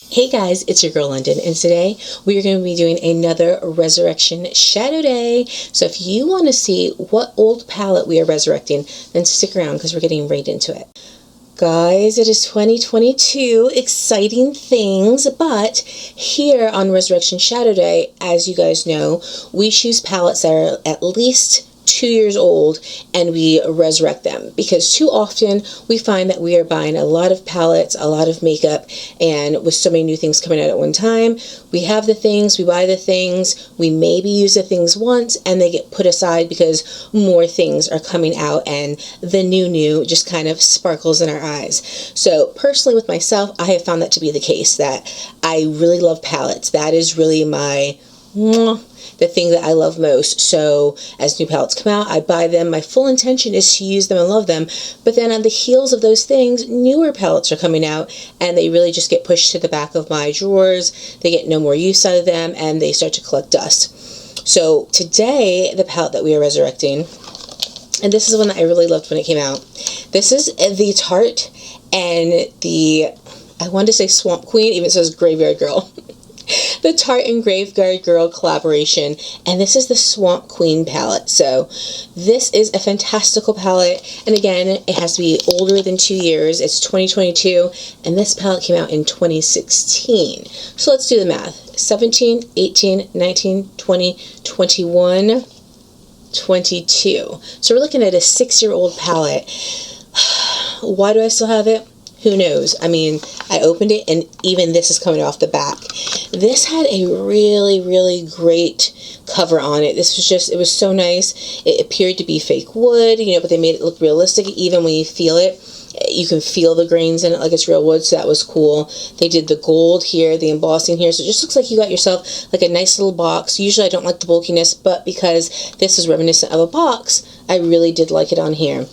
Hey guys, it's your girl Londyn, and today we are going to be doing another Resurrection Shadow Day. So if you want to see what old palette we are resurrecting, then stick around because we're getting right into it. Guys, it is 2022, exciting things, but here on Resurrection Shadow Day, as you guys know, we choose palettes that are at least 2 years old and we resurrect them, because too often we find that we are buying a lot of palettes, a lot of makeup, and with so many new things coming out at one time, we have the things, we buy the things, we maybe use the things once and they get put aside because more things are coming out and the new just kind of sparkles in our eyes. So personally with myself, I have found that to be the case, that I really love palettes. That is really the thing that I love most. So as new palettes come out, I buy them. My full intention is to use them and love them. But then on the heels of those things, newer palettes are coming out and they really just get pushed to the back of my drawers. They get no more use out of them and they start to collect dust. So today, the palette that we are resurrecting, and this is one that I really loved when it came out. This is the Tarte and the, I wanted to say Swamp Queen, even says Graveyard Girl. The Tarte and Graveyard Girl collaboration, and this is the Swamp Queen palette. So this is a fantastical palette, and again, it has to be older than 2 years. It's 2022, and this palette came out in 2016. So let's do the math. 17, 18, 19, 20, 21, 22. So we're looking at a 6-year-old palette. Why do I still have it? Who knows? I mean, I opened it and even this is coming off the back. This had a really great cover on it. This was just, it was so nice. It appeared to be fake wood, you know, but they made it look realistic. Even when you feel it, you can feel the grains in it like it's real wood, so that was cool. They did the gold here, the embossing here, so it just looks like you got yourself like a nice little box. Usually I don't like the bulkiness, but because this is reminiscent of a box, I really did like it on here.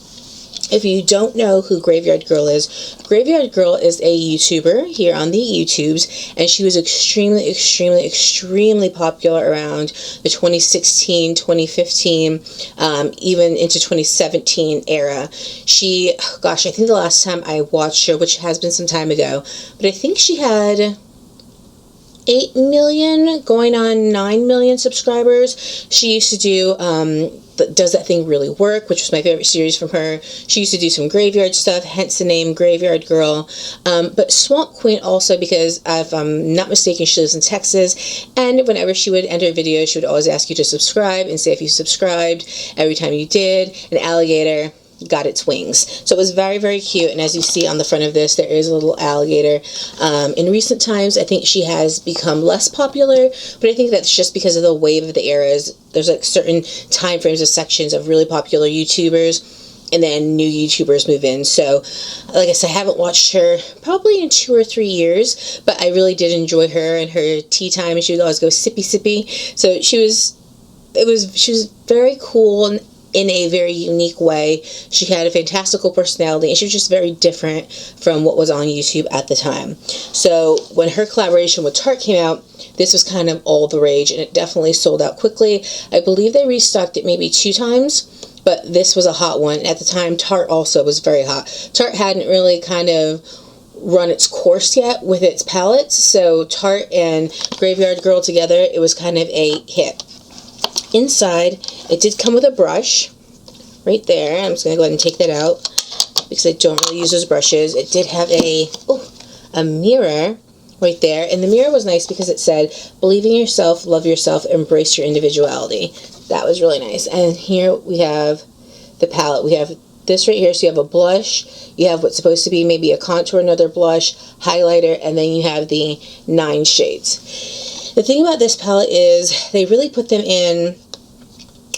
If you don't know who Graveyard Girl is a YouTuber here on the YouTubes, and she was extremely popular around the 2016, 2015, even into 2017 era. She, gosh, I think the last time I watched her, which has been some time ago, but I think she had 8 million, going on 9 million subscribers. She used to do, Does That Thing Really Work, which was my favorite series from her. She used to do some graveyard stuff, hence the name Graveyard Girl. But Swamp Queen also, because if I'm not mistaken, she lives in Texas, and whenever she would enter a video, she would always ask you to subscribe and say if you subscribed. Every time you did, an alligator got its wings. So it was very cute, and as you see on the front of this, there is a little alligator. In recent times, I think she has become less popular, but I think that's just because of the wave of the eras. There's like certain time frames of sections of really popular YouTubers, and then new YouTubers move in. So like I said, I haven't watched her probably in 2 or 3 years, but I really did enjoy her and her tea time, and she would always go sippy. So she was very cool and in a very unique way. She had a fantastical personality, and she was just very different from what was on YouTube at the time. So when her collaboration with Tarte came out, this was kind of all the rage, and it definitely sold out quickly. I believe they restocked it maybe 2 times, but this was a hot one. At the time, Tarte also was very hot. Tarte hadn't really kind of run its course yet with its palettes, so Tarte and Graveyard Girl together, it was kind of a hit. Inside, it did come with a brush right there. I'm just going to go ahead and take that out because I don't really use those brushes. It did have a mirror right there, and the mirror was nice because it said, "Believe in yourself, love yourself, embrace your individuality." That was really nice. And here we have the palette. We have this right here. So you have a blush, you have what's supposed to be maybe a contour, another blush, highlighter, and then you have the 9 shades. The thing about this palette is they really put them in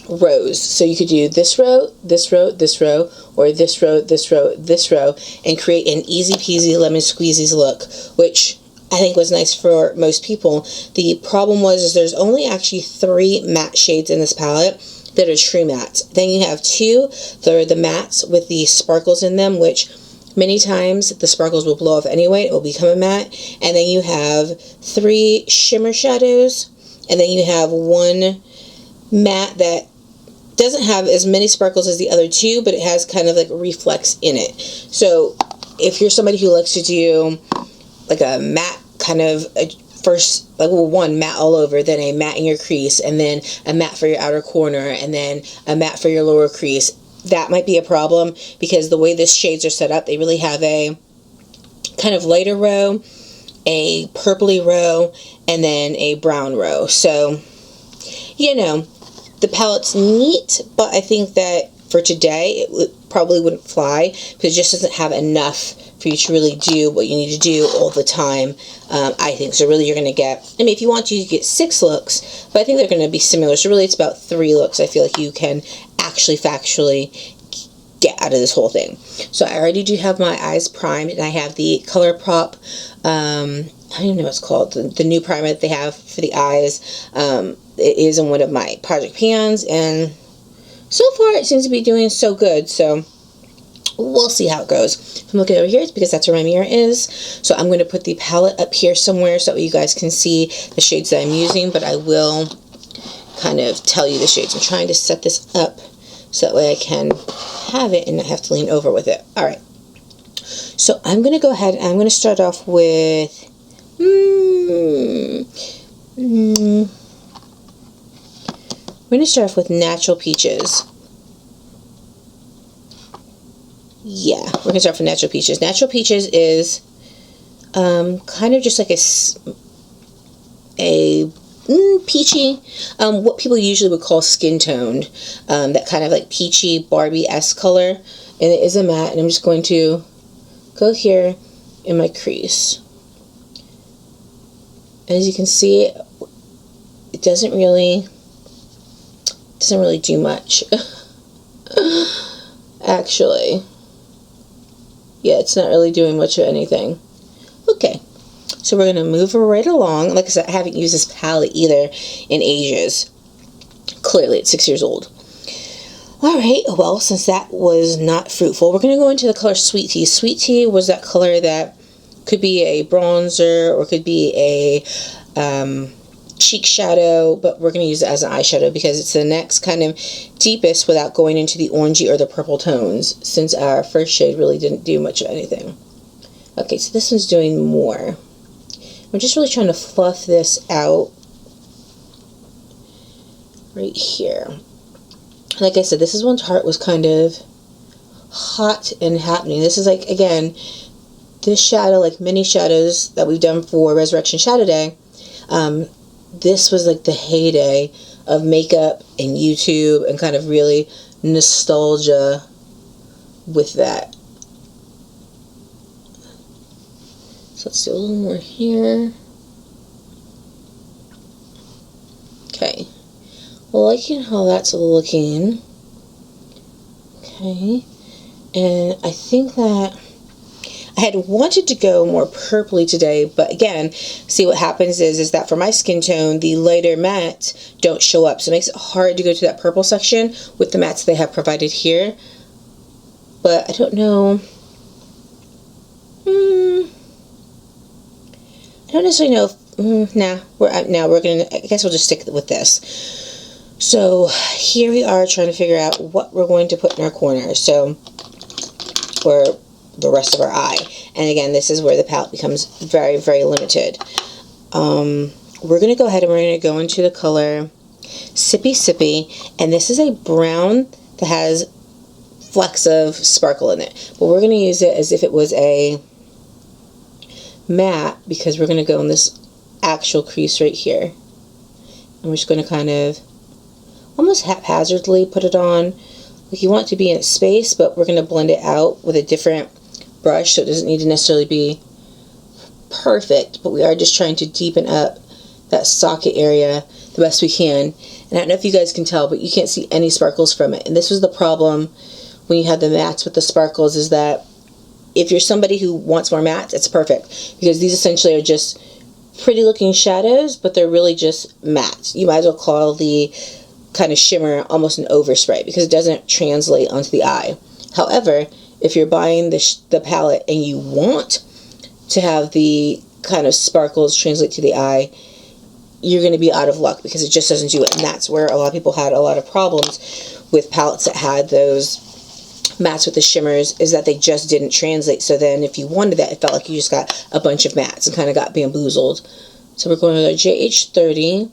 rows. So you could do this row, this row, this row, or this row, this row, this row, and create an easy peasy lemon squeezies look, which I think was nice for most people. The problem was there's only actually 3 matte shades in this palette that are true mattes. Then you have 2 that are the mattes with the sparkles in them, which many times the sparkles will blow off anyway. It will become a matte. And then you have 3 shimmer shadows, and then you have 1 matte that doesn't have as many sparkles as the other 2, but it has kind of like reflex in it. So if you're somebody who likes to do like a matte kind of a first, like, well, one matte all over, then a matte in your crease, and then a matte for your outer corner, and then a matte for your lower crease. That might be a problem because the way the shades are set up, they really have a kind of lighter row, a purpley row, and then a brown row. So, you know, the palette's neat, but I think that for today, it probably wouldn't fly because it just doesn't have enough for you to really do what you need to do all the time, I think. So really you're going to get, I mean, if you want to, you can get 6 looks, but I think they're going to be similar. So really it's about 3 looks I feel like you can actually factually get out of this whole thing. So I already do have my eyes primed, and I have the Colourpop, I don't even know what it's called, the new primer that they have for the eyes. It is in one of my project pans, and so far it seems to be doing so good, so we'll see how it goes. If I'm looking over here, it's because that's where my mirror is. So I'm going to put the palette up here somewhere so that you guys can see the shades that I'm using, but I will kind of tell you the shades. I'm trying to set this up so that way I can have it and not have to lean over with it. Alright, so I'm going to go ahead and I'm going to start off with we're going to start off with Natural Peaches. Yeah, we're going to start with Natural Peaches. Natural Peaches is kind of just like a peachy, what people usually would call skin toned, that kind of like peachy Barbie-esque color, and it is a matte, and I'm just going to go here in my crease. As you can see, it doesn't really do much. Actually, yeah, it's not really doing much of anything. Okay, so we're going to move right along. Like I said, I haven't used this palette either in ages. Clearly, it's 6 years old. Alright, well, since that was not fruitful, we're going to go into the color Sweet Tea. Sweet Tea was that color that could be a bronzer or could be a cheek shadow, but we're going to use it as an eyeshadow because it's the next kind of deepest without going into the orangey or the purple tones, since our first shade really didn't do much of anything. Okay, so this one's doing more. I'm just really trying to fluff this out right here. Like I said, this is when Tarte was kind of hot and happening. This is like, again, this shadow, like many shadows that we've done for Resurrection Shadowday, this was like the heyday of makeup and YouTube and kind of really nostalgia with that. So let's do a little more here. Okay. Well, liking how that's looking. Okay. And I think that I had wanted to go more purpley today, but again, see what happens is that for my skin tone, the lighter mattes don't show up. So it makes it hard to go to that purple section with the mattes they have provided here. But I don't know. I don't necessarily know if, we're gonna, I guess we'll just stick with this. So here we are trying to figure out what we're going to put in our corner. So for the rest of our eye. And again, this is where the palette becomes very, very limited. We're going to go ahead and we're going to go into the color Sippy Sippy, and this is a brown that has flecks of sparkle in it. But we're going to use it as if it was a matte because we're going to go in this actual crease right here. And we're just going to kind of almost haphazardly put it on. Like you want it to be in space, but we're going to blend it out with a different brush, so it doesn't need to necessarily be perfect, but we are just trying to deepen up that socket area the best we can. And I don't know if you guys can tell, but you can't see any sparkles from it. And this was the problem when you have the mattes with the sparkles, is that if you're somebody who wants more mattes, it's perfect, because these essentially are just pretty looking shadows, but they're really just mattes. You might as well call the kind of shimmer almost an overspray because it doesn't translate onto the eye. However, if you're buying the palette and you want to have the kind of sparkles translate to the eye, you're going to be out of luck because it just doesn't do it. And that's where a lot of people had a lot of problems with palettes that had those mattes with the shimmers is that they just didn't translate. So then if you wanted that, it felt like you just got a bunch of mattes and kind of got bamboozled. So we're going with our JH30,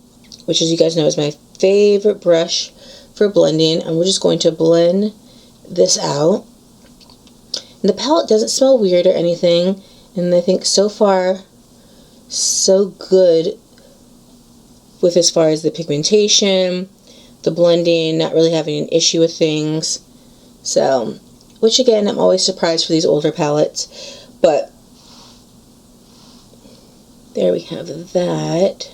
which, as you guys know, is my favorite brush for blending. And we're just going to blend this out. And the palette doesn't smell weird or anything. And I think so far, so good with as far as the pigmentation, the blending, not really having an issue with things. So, which again, I'm always surprised for these older palettes, but there we have that.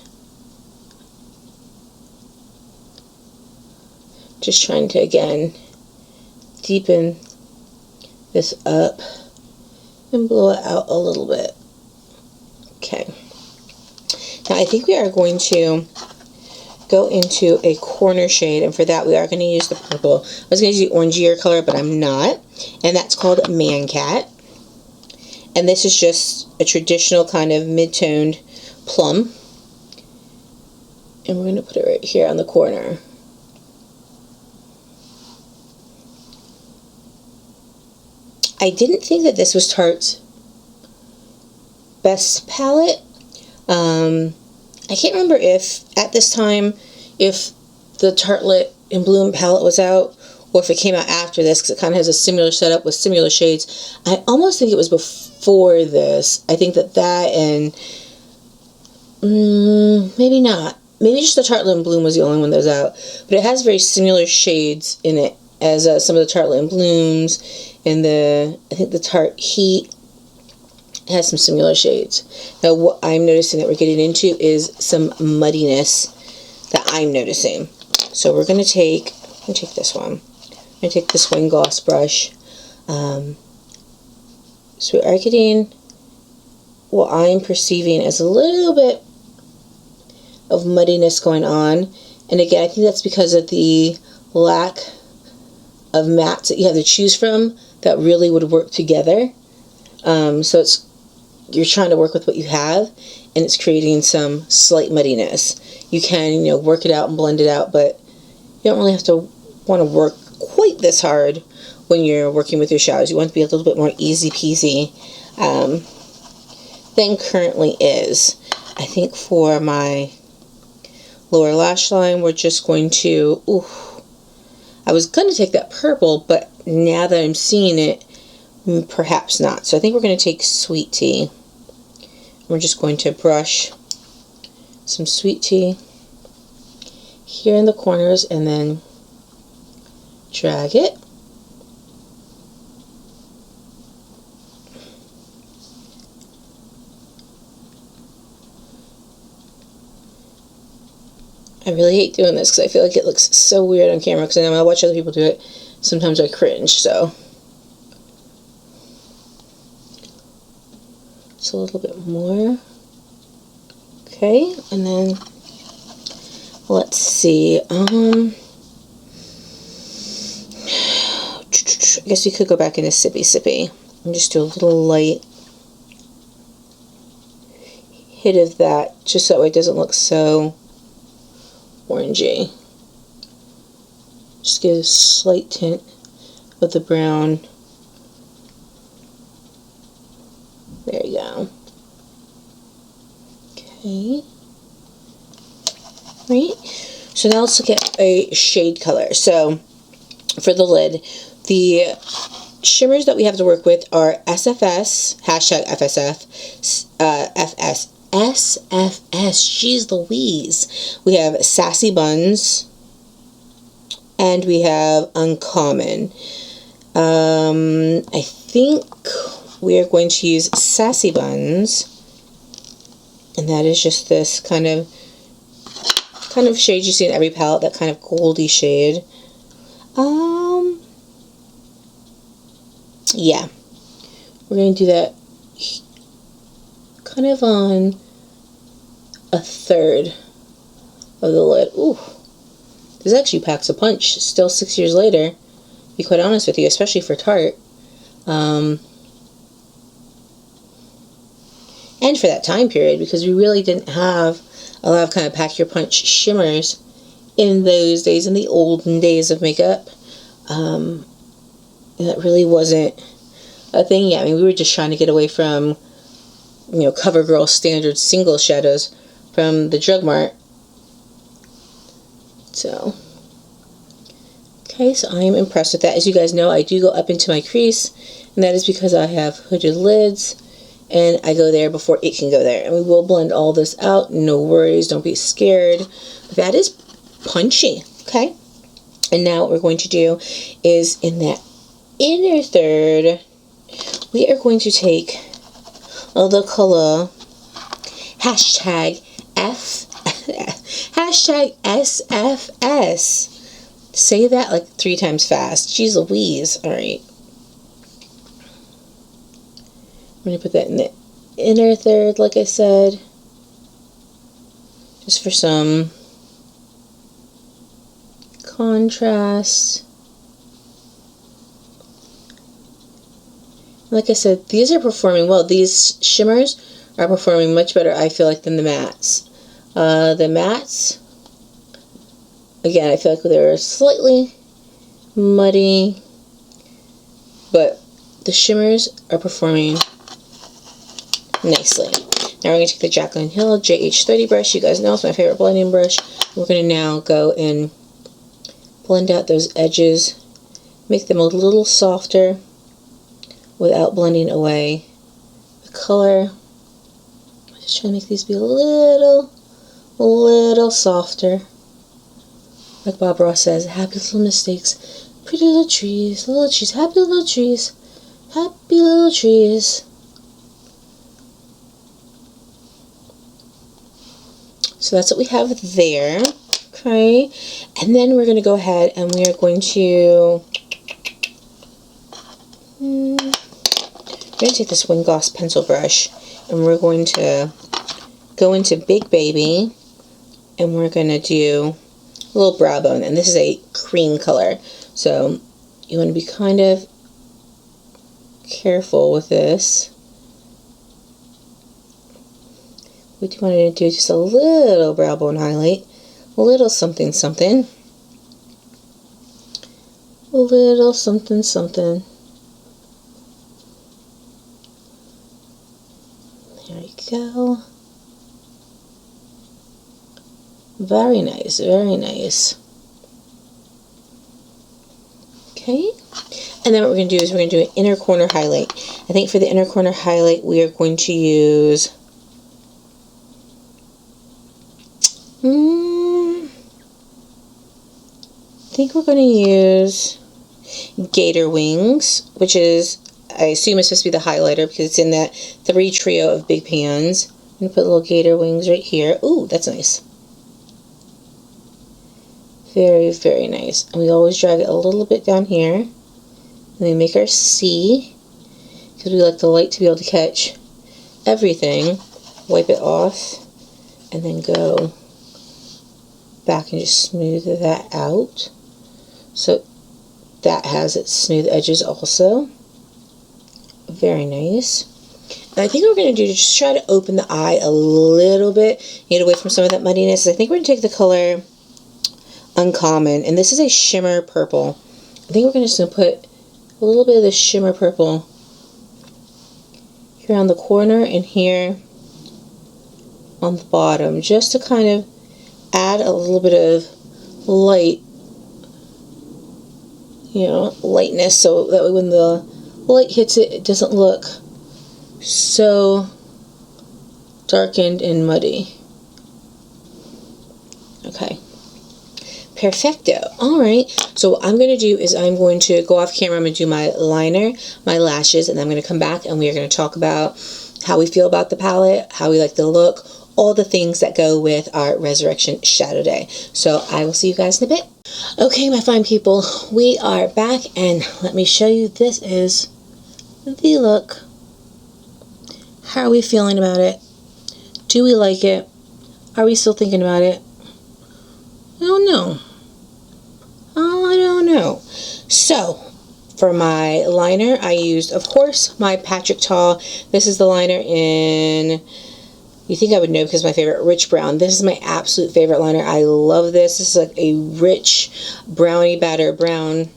Just trying to, again, deepen this up and blow it out a little bit. Okay. Now I think we are going to go into a corner shade, and for that we are going to use the purple. I was going to use the orangier color, but I'm not, and that's called Man Cat. And this is just a traditional kind of mid-toned plum, and we're going to put it right here on the corner. I didn't think that this was Tarte's best palette. I can't remember if at this time if the Tartelette in Bloom palette was out or if it came out after this, because it kind of has a similar setup with similar shades. I almost think it was before this. I think that and maybe not. Maybe just the Tartelette in Bloom was the only one that was out. But it has very similar shades in it as some of the Tartelette in Blooms and I think the Tarte Heat has some similar shades. Now what I'm noticing that we're getting into is some muddiness that I'm noticing. So we're going to take, this one. I'm going to take this Wing Gloss brush. So we are getting what I'm perceiving as a little bit of muddiness going on. And again, I think that's because of the lack of mattes that you have to choose from that really would work together. So you're trying to work with what you have, and it's creating some slight muddiness. You can, work it out and blend it out, but you don't really have to want to work quite this hard when you're working with your shadows. You want to be a little bit more easy peasy than currently is. I think for my lower lash line, we're just going to, I was going to take that purple, but now that I'm seeing it, perhaps not. So I think we're going to take Sweet Tea. We're just going to brush some Sweet Tea here in the corners and then drag it. I really hate doing this because I feel like it looks so weird on camera, because I know when I watch other people do it, sometimes I cringe, so. Just a little bit more. Okay, and then let's see. I guess you could go back into Sippy Sippy and just do a little light hit of that, just so that way it doesn't look so orangey. Just get a slight tint of the brown. There you go. Okay. Right. So now let's look at a shade color. So for the lid, the shimmers that we have to work with are SFS, hashtag FSF, SFS, jeez Louise. We have Sassy Buns, and we have Uncommon. I think we are going to use Sassy Buns, and that is just this kind of shade you see in every palette, that kind of goldy shade. Yeah, we're going to do that kind of on a third of the lid. Ooh, this actually packs a punch, still 6 years later, to be quite honest with you, especially for Tarte. And for that time period, because we really didn't have a lot of kind of pack your punch shimmers in those days, in the olden days of makeup. that really wasn't a thing yet. I mean, we were just trying to get away from, you know, CoverGirl standard single shadows from the Drug Mart. So, okay, so I am impressed with that. As you guys know, I do go up into my crease, and that is because I have hooded lids, and I go there before it can go there. And we will blend all this out, no worries, don't be scared. That is punchy, okay? And now what we're going to do is in that inner third, we are going to take the color hashtag SFS. Say that like 3 times fast. Jeez Louise. Alright. I'm going to put that in the inner third, like I said. Just for some contrast. Like I said, these are performing well. These shimmers are performing much better, I feel like, than the mattes. The mattes, again, I feel like they're slightly muddy, but the shimmers are performing nicely. Now we're going to take the Jaclyn Hill JH30 brush. You guys know it's my favorite blending brush. We're going to now go and blend out those edges, make them a little softer without blending away the color. Just trying to make these be a little softer. Like Bob Ross says, happy little mistakes, pretty little trees, happy little trees, happy little trees. So that's what we have there. Okay, and then we're going to go ahead and we are going to take this Wing Gloss pencil brush, and we're going to go into Big Baby, and we're going to do a little brow bone, and this is a cream color, so you want to be kind of careful with this. What you want to do is just a little brow bone highlight, a little something something, a little something something. There we go. Very nice, very nice. Okay, and then what we're going to do is we're going to do an inner corner highlight. I think for the inner corner highlight we are going to use I think we're going to use Gator Wings, which is, I assume it's supposed to be the highlighter because it's in that 3 trio of big pans. I'm going to put little Gator Wings right here. Ooh, that's nice. Very, very nice. And we always drag it a little bit down here. And we make our C, because we like the light to be able to catch everything. Wipe it off, and then go back and just smooth that out. So that has its smooth edges also. Very nice. And I think what we're going to do is just try to open the eye a little bit, get away from some of that muddiness. I think we're going to take the color Uncommon, and this is a shimmer purple. I think we're just going to put a little bit of the shimmer purple here on the corner and here on the bottom, just to kind of add a little bit of light, you know, lightness, so that way when the light hits it, it doesn't look so darkened and muddy. Okay. Perfecto. Alright, so what I'm going to do is I'm going to go off camera, I'm going to do my liner, my lashes, and then I'm going to come back and we are going to talk about how we feel about the palette, how we like the look, all the things that go with our Resurrection Shadow Day. So I will see you guys in a bit. Okay, my fine people, we are back, and let me show you, this is the look. How are we feeling about it? Do we like it? Are we still thinking about it? I don't know. I don't know. So, for my liner, I used, of course, my Patrick Ta. This is the liner in, you think I would know because it's my favorite, Rich Brown. This is my absolute favorite liner. I love this. This is like a rich brownie batter brown.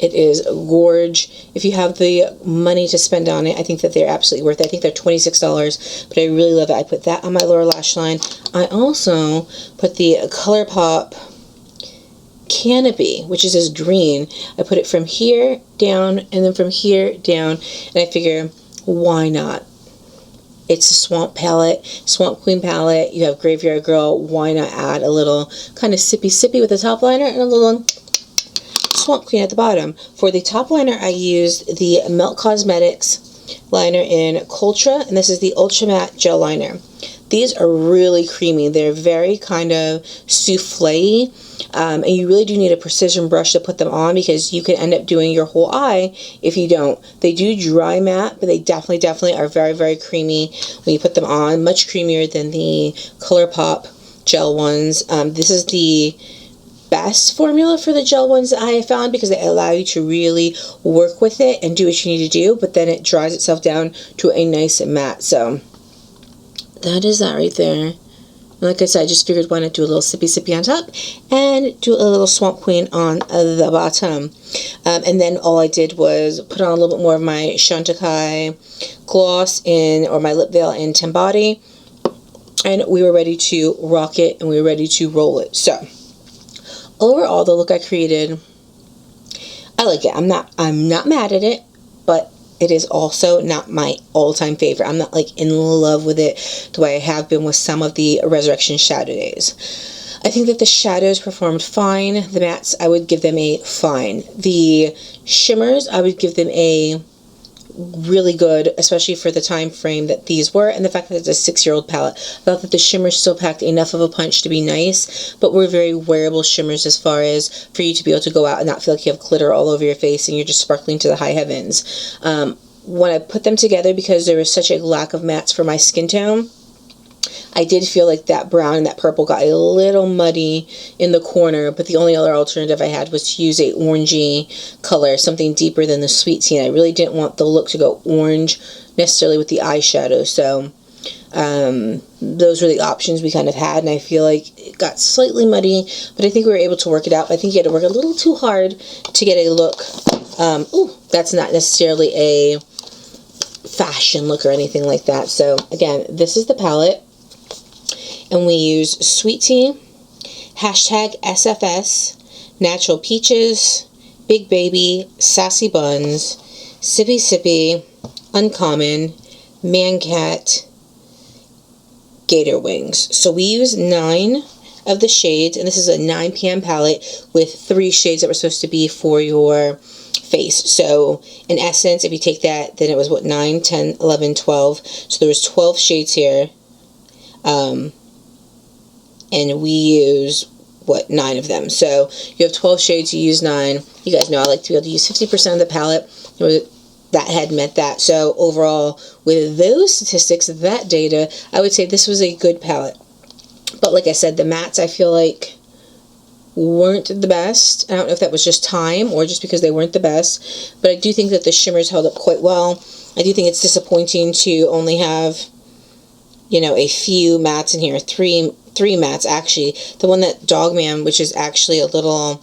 It is gorge. If you have the money to spend on it, I think that they're absolutely worth it. I think they're $26, but I really love it. I put that on my lower lash line. I also put the Colourpop Canopy, which is this green. I put it from here down and then from here down, and I figure, why not? It's a swamp palette, Swamp Queen palette. You have Graveyard Girl. Why not add a little kind of sippy with a top liner and a little Swamp Queen at the bottom? For the top liner, I used the Melt Cosmetics liner in Cultra, and this is the Ultra Matte Gel Liner. These are really creamy. They're very kind of souffle-y, and you really do need a precision brush to put them on because you can end up doing your whole eye if you don't. They do dry matte, but they definitely are very creamy when you put them on. Much creamier than the Colourpop gel ones. This is the best formula for the gel ones that I have found because they allow you to really work with it and do what you need to do, but then it dries itself down to a nice matte. So that is that right there. Like I said, I just figured why not do a little sippy on top and do a little Swamp Queen on the bottom. And then all I did was put on a little bit more of my Chantecaille gloss or my lip veil in Timbati. And we were ready to rock it and we were ready to roll it. So overall, the look I created, I like it. I'm not mad at it, but it is also not my all-time favorite. I'm not like in love with it the way I have been with some of the Resurrection Shadowdays. I think that the shadows performed fine. The mattes, I would give them a fine. The shimmers, I would give them a really good, especially for the time frame that these were, and the fact that it's a 6-year-old palette. I thought that the shimmers still packed enough of a punch to be nice, but were very wearable shimmers as far as for you to be able to go out and not feel like you have glitter all over your face and you're just sparkling to the high heavens. When I put them together, because there was such a lack of mattes for my skin tone, I did feel like that brown and that purple got a little muddy in the corner, but the only other alternative I had was to use a orangey color, something deeper than the Sweet Tea. And I really didn't want the look to go orange necessarily with the eyeshadow, so those were the options we kind of had, and I feel like it got slightly muddy, but I think we were able to work it out. I think you had to work a little too hard to get a look. Ooh, that's not necessarily a fashion look or anything like that. So again, this is the palette. And we use Sweet Tea, hashtag SFS, Natural Peaches, Big Baby, Sassy Buns, Sippy, Uncommon, Mancat, Gator Wings. So we use 9 of the shades, and this is a 9 p.m. palette with 3 shades that were supposed to be for your face. So in essence, if you take that, then it was what, 9, 10, 11, 12. So there was 12 shades here. And we use, what, 9 of them. So you have 12 shades, you use 9. You guys know I like to be able to use 50% of the palette. That had meant that. So overall, with those statistics, that data, I would say this was a good palette. But like I said, the mattes I feel like weren't the best. I don't know if that was just time or just because they weren't the best. But I do think that the shimmers held up quite well. I do think it's disappointing to only have, you know, a few mattes in here. Three mattes actually. The one that Dogman, which is actually a little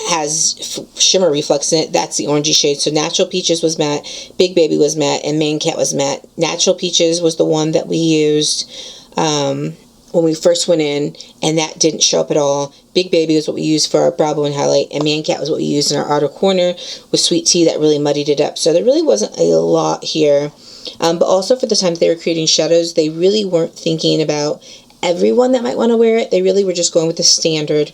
has shimmer reflex in it, that's the orangey shade. So Natural Peaches was matte, Big Baby was matte, and Main Cat was matte. Natural Peaches was the one that we used when we first went in, and that didn't show up at all. Big Baby was what we used for our brow bone highlight, and Man Cat was what we used in our outer corner with Sweet Tea. That really muddied it up. So there really wasn't a lot here. But also for the time that they were creating shadows, they really weren't thinking about everyone that might want to wear it. They really were just going with the standard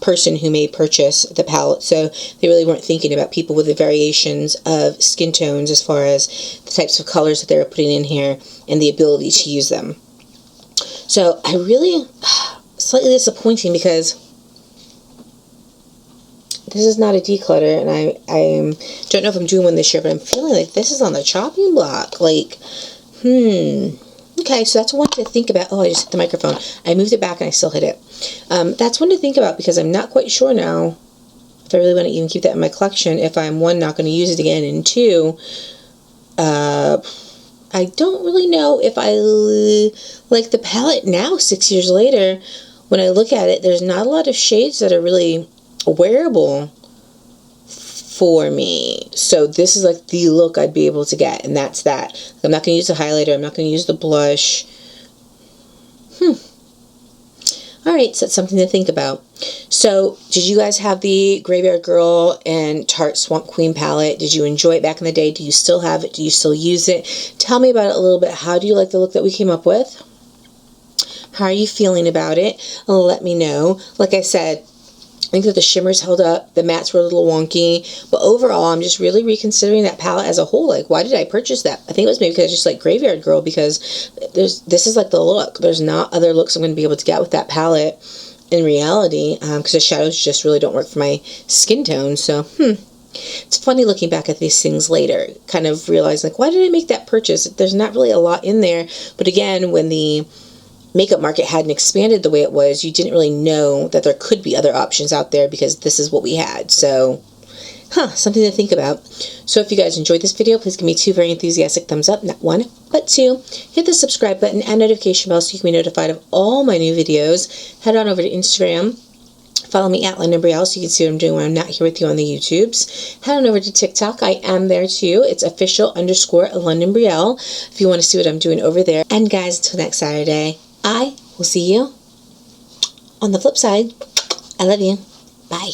person who may purchase the palette. So they really weren't thinking about people with the variations of skin tones as far as the types of colors that they were putting in here and the ability to use them. So I really, slightly disappointing because this is not a declutter, and I don't know if I'm doing one this year, but I'm feeling like this is on the chopping block. Like, okay, so that's one to think about. Oh, I just hit the microphone. I moved it back and I still hit it. That's one to think about because I'm not quite sure now if I really want to even keep that in my collection, if I'm, 1, not going to use it again, and 2, I don't really know if I like the palette now, 6 years later. When I look at it, there's not a lot of shades that are really wearable for me. So this is like the look I'd be able to get, and that's that. I'm not going to use the highlighter. I'm not going to use the blush. Alright, so that's something to think about. So, did you guys have the Graveyard Girl and Tarte Swamp Queen palette? Did you enjoy it back in the day? Do you still have it? Do you still use it? Tell me about it a little bit. How do you like the look that we came up with? How are you feeling about it? Let me know. Like I said, I think that the shimmers held up, the mattes were a little wonky, but overall, I'm just really reconsidering that palette as a whole. Like, why did I purchase that? I think it was maybe because I just like Graveyard Girl, because this is like the look. There's not other looks I'm going to be able to get with that palette in reality, because the shadows just really don't work for my skin tone. So, it's funny looking back at these things later, kind of realizing, like, why did I make that purchase? There's not really a lot in there, but again, when the makeup market hadn't expanded the way it was, you didn't really know that there could be other options out there because this is what we had. So, something to think about. So if you guys enjoyed this video, please give me 2 very enthusiastic thumbs up, not 1, but 2. Hit the subscribe button and notification bell so you can be notified of all my new videos. Head on over to Instagram. Follow me at Londyn so you can see what I'm doing when I'm not here with you on the YouTubes. Head on over to TikTok. I am there too. It's official_Londyn if you want to see what I'm doing over there. And guys, until next Saturday, I will see you on the flip side. I love you. Bye.